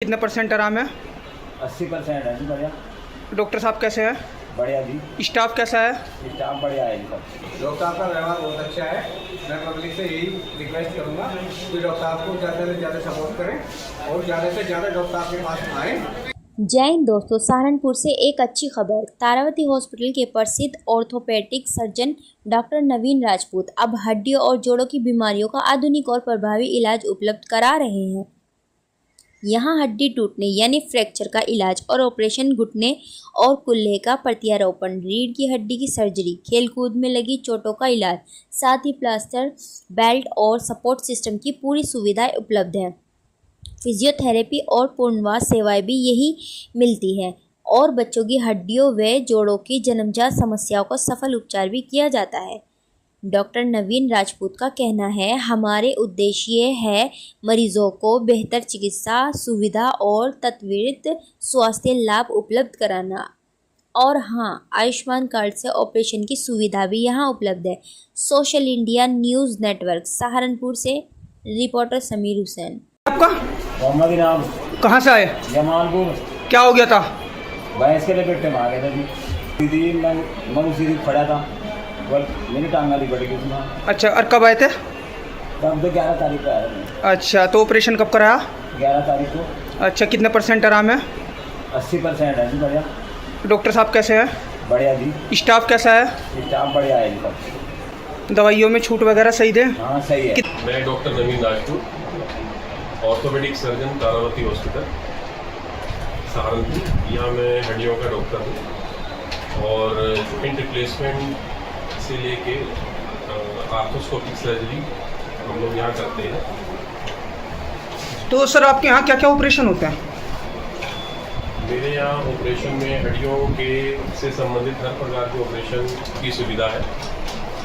कितने परसेंट आराम है? 80% है जी। बढ़िया। डॉक्टर साहब कैसे हैं? बढ़िया जी। स्टाफ कैसा है? स्टाफ बढ़िया है जी सब। डॉक्टर साहब का व्यवहार बहुत अच्छा है। मैं पब्लिक से यही रिक्वेस्ट करूंगा कि डॉक्टर साहब को ज़्यादा से ज़्यादा सपोर्ट करें और ज़्यादा से ज़्यादा डॉक्टर साहब के पास आएँ। जय हिंद दोस्तों, सहारनपुर से एक अच्छी खबर। तारावती हॉस्पिटल के प्रसिद्ध orthopaedic surgeon doctor Naveen Rajput अब हड्डियों और जोड़ों की बीमारियों का आधुनिक और प्रभावी इलाज उपलब्ध करा रहे हैं। यहां हड्डी टूटने यानी फ्रैक्चर का इलाज और ऑपरेशन, घुटने और कुल्हे का प्रत्यारोपण, रीढ़ की हड्डी की सर्जरी, खेलकूद में लगी चोटों का इलाज, साथ ही प्लास्टर, बेल्ट और सपोर्ट सिस्टम की पूरी सुविधाएं उपलब्ध है। फिजियोथेरेपी और पुनर्वास सेवाएं भी यही मिलती हैं और बच्चों की हड्डियों व जोड़ों की जन्मजात समस्याओं का सफल उपचार भी किया जाता है। डॉक्टर नवीन राजपूत का कहना है, हमारे उद्देश्य है मरीजों को बेहतर चिकित्सा सुविधा और त्वरित स्वास्थ्य लाभ उपलब्ध कराना। और हाँ, आयुष्मान कार्ड से ऑपरेशन की सुविधा भी यहाँ उपलब्ध है। Social India news network Saharanpur से रिपोर्टर समीर हुसैन। आपका मोहम्मद इनाम। कहाँ से आए? जमालपुर। क्या हो गया था? भैंस के लिए पेटे में आ गए थे जी। सीधी मैं सीधी खड़ा था, बस मेरी टांग वाली पड़ गई उसमें। अच्छा, और कब आए थे? तब तो 11 तारीख को आया था। अच्छा, तो ऑपरेशन कब कराया? 11 तारीख को। अच्छा, कितने परसेंट आराम है? 80% है जी। बढ़िया। डॉक्टर साहब कैसे हैं? बढ़िया जी। स्टाफ कैसा है? स्टाफ बढ़िया है जी सब। दवाइयों में छूट वगैरह सही दे? हाँ सही है। मैं doctor Naveen Rajput, orthopaedic surgeon Taravati hospital Saharanpur. यहाँ मैं हड्डियों का डॉक्टर हूँ और जॉइंट रिप्लेसमेंट से लेके आर्थोस्कोपिक सर्जरी हम लोग यहाँ करते हैं। तो सर, आपके यहाँ क्या क्या ऑपरेशन होते हैं? मेरे यहाँ ऑपरेशन में हड्डियों के से संबंधित हर प्रकार के ऑपरेशन की सुविधा है।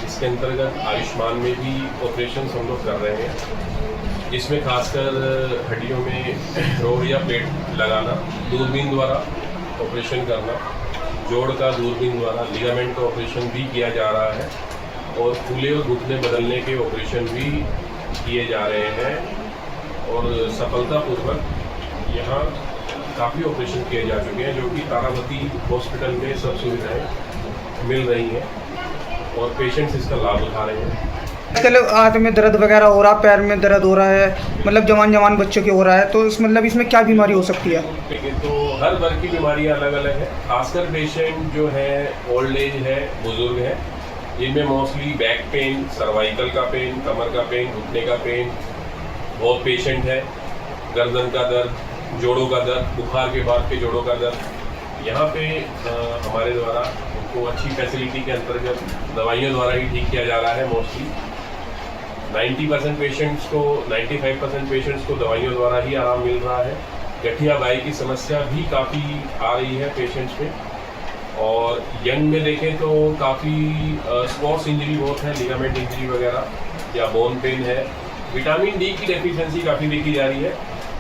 इसके अंतर्गत आयुष्मान में भी ऑपरेशन हम लोग कर रहे हैं, जिसमें खासकर हड्डियों में रोड या प्लेट लगाना, दूरबीन द्वारा ऑपरेशन करना, जोड़ का दूरबीन द्वारा लिगामेंट का ऑपरेशन भी किया जा रहा है और फूले और घुटने बदलने के ऑपरेशन भी किए जा रहे हैं और सफलतापूर्वक यहाँ काफ़ी ऑपरेशन किए जा चुके हैं, जो कि तारावती हॉस्पिटल में सब सुविधाएं मिल रही हैं और पेशेंट्स इसका लाभ उठा रहे हैं। आजकल हाथ में दर्द वगैरह हो रहा, पैर में दर्द हो रहा है, मतलब जवान बच्चों के हो रहा है, तो इसमें क्या बीमारी हो सकती है? तो हर वर्ग की बीमारियां अलग अलग है। खासकर पेशेंट जो है ओल्ड एज है, बुजुर्ग है, जिनमें मोस्टली बैक पेन, सर्वाइकल का पेन, कमर का पेन, घुटने का पेन बहुत पेशेंट है, गर्दन का दर्द, जोड़ों का दर्द, बुखार के बाद के जोड़ों का दर्द। यहाँ पे हमारे द्वारा उनको अच्छी फैसिलिटी के अंतर्गत दवाइयों द्वारा ही ठीक किया जा रहा है। मोस्टली 90% पेशेंट्स को 95% पेशेंट्स को दवाइयों द्वारा ही आराम मिल रहा है। गठिया बाई की समस्या भी काफ़ी आ रही है पेशेंट्स में और यंग में देखें तो काफ़ी स्पोर्ट्स इंजरी बहुत है, लिगामेंट इंजरी वगैरह या बोन पेन है। विटामिन डी की डेफिशिएंसी काफ़ी देखी जा रही है,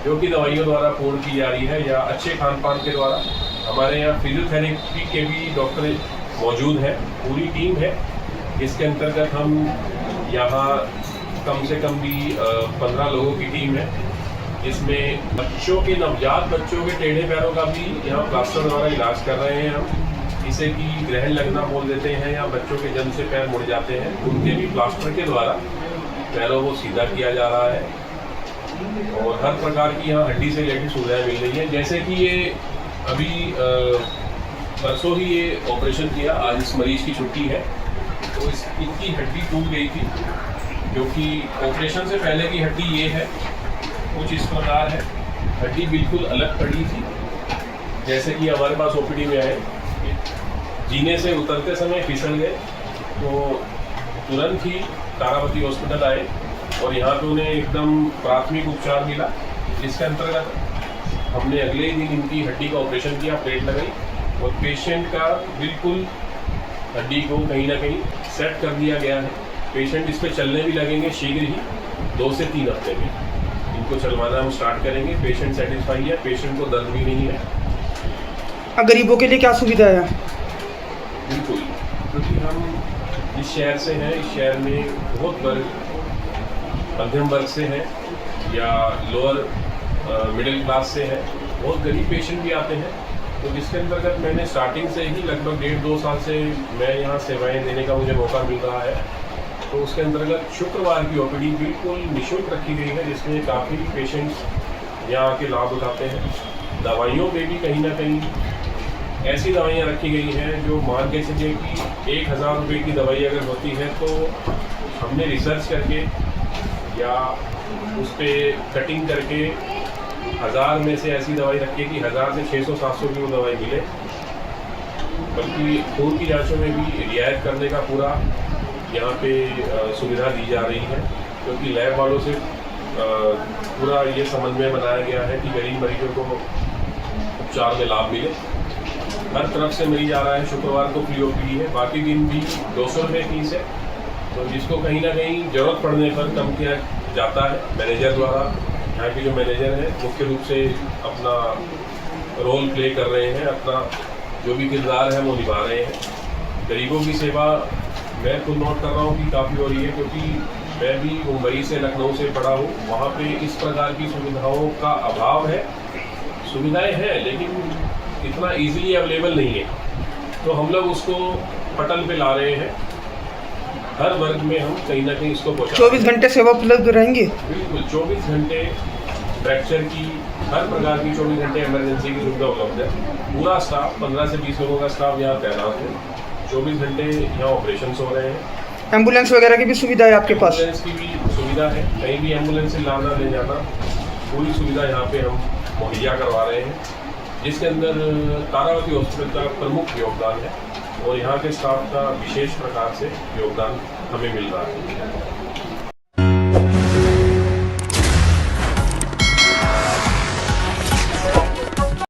जो कि दवाइयों द्वारा पूर्ण की जा रही है या अच्छे खान पान के द्वारा। हमारे यहाँ फिजियोथेरेपी के भी डॉक्टर मौजूद हैं, पूरी टीम है। इसके अंतर्गत हम यहाँ कम से कम भी 15 लोगों की टीम है। इसमें बच्चों के, नवजात बच्चों के टेढ़े पैरों का भी यहाँ प्लास्टर द्वारा इलाज कर रहे हैं हम, इसे कि ग्रहण लगना बोल देते हैं या बच्चों के जन्म से पैर मुड़ जाते हैं, उनके भी प्लास्टर के द्वारा पैरों को सीधा किया जा रहा है और हर प्रकार की यहाँ हड्डी से रिलेटेड सुविधाएं मिल रही हैं। जैसे कि ये अभी परसों ही ये ऑपरेशन किया, आज इस मरीज की छुट्टी है, तो इनकी हड्डी टूट गई थी, जो कि ऑपरेशन से पहले की हड्डी ये है, कुछ इस प्रकार है। हड्डी बिल्कुल अलग पड़ी थी। जैसे कि हमारे पास ओपीडी में आए, जीने से उतरते समय फिसल गए, तो तुरंत ही तारावती हॉस्पिटल आए और यहाँ पे उन्हें एकदम प्राथमिक उपचार मिला। इसके अंतर्गत हमने अगले ही दिन इनकी हड्डी का ऑपरेशन किया, प्लेट लगाई और पेशेंट का बिल्कुल हड्डी को कहीं ना कहीं सेट कर दिया गया है। पेशेंट इस पर चलने भी लगेंगे शीघ्र ही, 2 से 3 हफ्ते में इनको चलवाना हम स्टार्ट करेंगे। पेशेंट सेटिस्फाई है, पेशेंट को दर्द भी नहीं है। गरीबों के लिए क्या सुविधा है? बिल्कुल, क्योंकि हम इस शहर से हैं, इस शहर में बहुत वर्ग, मध्यम वर्ग से हैं या लोअर मिडिल क्लास से हैं, बहुत गरीब पेशेंट भी आते हैं। तो जिसके अंतर्गत मैंने स्टार्टिंग से ही लगभग 1.5-2 साल से मैं यहाँ सेवाएं देने का मुझे मौका मिल रहा है। तो उसके अंतर्गत शुक्रवार की ओपीडी बिल्कुल निःशुल्क रखी गई है, जिसमें काफ़ी पेशेंट्स यहाँ आके लाभ उठाते हैं। दवाइयों पे भी कहीं ना कहीं ऐसी दवाइयाँ रखी गई हैं जो मान के चलिए कि 1000 रुपये की दवाई अगर होती है तो हमने रिसर्च करके या उस पर कटिंग करके 1000 में से ऐसी दवाई रखी है कि 1000 से 600-700 की वो दवाई मिले। बल्कि खून की जांचों में भी रियायत करने का पूरा यहाँ पे सुविधा दी जा रही है, क्योंकि लैब वालों से पूरा ये समन्वय बनाया गया है कि गरीब मरीजों को उपचार में लाभ मिले। हर तरफ से मरीज आ रहा है। शुक्रवार को फ्री ओपीडी है, बाकी दिन भी 200 रुपये फीस है। तो जिसको कहीं ना कहीं ज़रूरत पड़ने पर कम किया जाता है मैनेजर द्वारा। यहाँ के जो मैनेजर हैं मुख्य रूप से अपना रोल प्ले कर रहे हैं, अपना जो भी किरदार है वो निभा रहे हैं। गरीबों की सेवा मैं खुद नोट कर रहा हूँ कि काफ़ी हो रही है, क्योंकि मैं भी मुंबई से लखनऊ से पढ़ा हूँ। वहाँ पे इस प्रकार की सुविधाओं का अभाव है। सुविधाएं हैं लेकिन इतना इजीली अवेलेबल नहीं है, तो हम लोग उसको पटल पे ला रहे हैं। हर वर्ग में हम कहीं ना कहीं इसको पहुँचा 24 घंटे सेवा उपलब्ध रहेंगे। बिल्कुल 24 घंटे फ्रैक्चर की, हर प्रकार की 24 घंटे इमरजेंसी की सुविधा उपलब्ध है। पूरा स्टाफ 15 से 20 लोगों का स्टाफ यहाँ तैनात है। 24 घंटे यहाँ ऑपरेशन हो रहे हैं। एम्बुलेंस वगैरह की भी सुविधा है आपके पास? एम्बुलेंस की भी सुविधा है, कहीं भी एम्बुलेंस से लाना ले जाना पूरी सुविधा यहाँ पे हम मुहैया करवा रहे हैं, जिसके अंदर तारावती हॉस्पिटल का प्रमुख योगदान है और यहाँ के स्टाफ का विशेष प्रकार से योगदान हमें मिल रहा है।